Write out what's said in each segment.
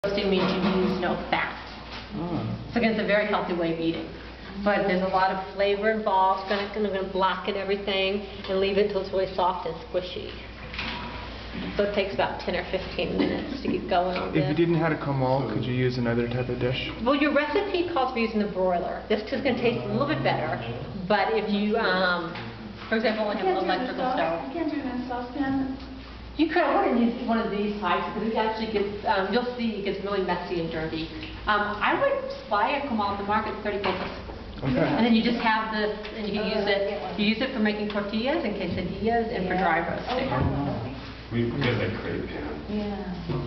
Roasting means you use no fat. So again, it's a very healthy way of eating. But there's a lot of flavor involved. It's going to blacken everything and leave it until it's really soft and squishy. So it takes about 10 or 15 minutes to get going on this. If you didn't have a comal, could you use another type of dish? Well, your recipe calls for using the broiler. This is going to taste a little bit better. But if you, for example, like an electrical stove. You can't do it in a saucepan. You could. I wouldn't use one of these types because it actually gets, you'll see it gets really messy and dirty. I would buy a comal at the market, 30 pesos. Okay. And then you just have this, and you can use it. You use it for making tortillas and quesadillas and for dry roasting. We get a crepe pan.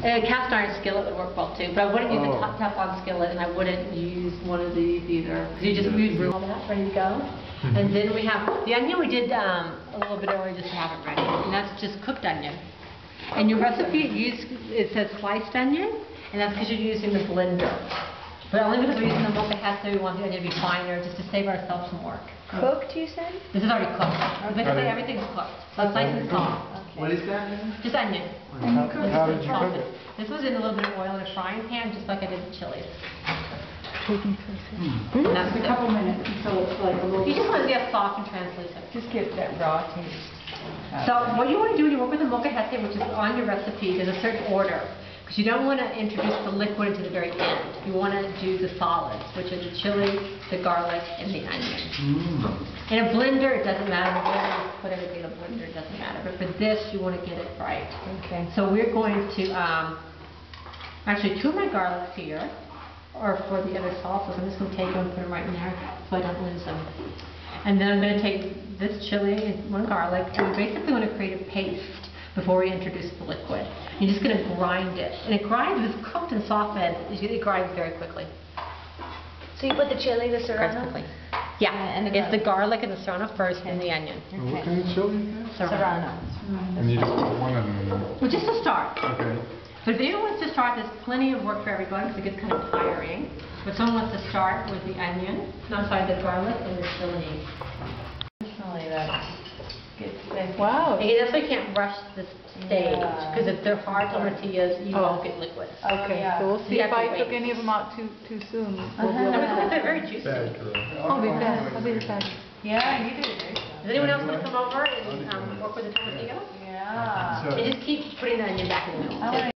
A cast iron skillet would work well too, but I wouldn't use a Teflon skillet, and I wouldn't use one of these either. You just use all that ready to go. And then we have the onion we did a little bit earlier just to have it ready, and that's just cooked onion. And your recipe it says sliced onion, and that's because you're using the blender. But only because we're using the molcajete, we want the onion to be finer, just to save ourselves some work. Cooked, you said? This is already cooked. Basically, everything's cooked. So it's nice and soft. What is that? Just onion. How did you cook it? This was in a little bit of oil in a frying pan, just like I did the chilies. And that's a couple minutes until it's like a little... You just want to get soft and translucent. Just get that raw taste. So what you want to do when you work with the molcajete, which is on your recipe, there's a certain order. Because you don't want to introduce the liquid into the very end. You want to do the solids, which are the chili, the garlic, and the onion. In a blender, it doesn't matter. In a blender, you put everything in a blender, it doesn't matter. But for this, you want to get it right. Okay. So we're going to, actually, 2 of my garlics here are for the other salsas. I'm just going to take them and put them right in there so I don't lose them. And then I'm going to take this chili and 1 garlic, and we basically want to create a paste before we introduce the liquid. You're just going to grind it. And it grinds, if it's cooked and softened, it grinds very quickly. So you put the chili, the serrano? Yeah, and it's the garlic and the serrano first, and the onion. What kind of chili? Serrano. And you just put one of them in there. Well, just to start. Okay. But if anyone wants to start, there's plenty of work for everyone because it gets kind of tiring. But someone wants to start with the onion, the garlic, and the chili. Wow. Again, that's why you can't rush this stage, because if they're hard tortillas, you won't get liquid. Okay, so we'll see if I took any of them out too soon. They're very juicy. Bad girl. I'll be fast. I'll be the fast. Yeah, you do. Does anyone else want to come over and work with the tomatillo? Yeah. And just keep putting the onion back in the middle.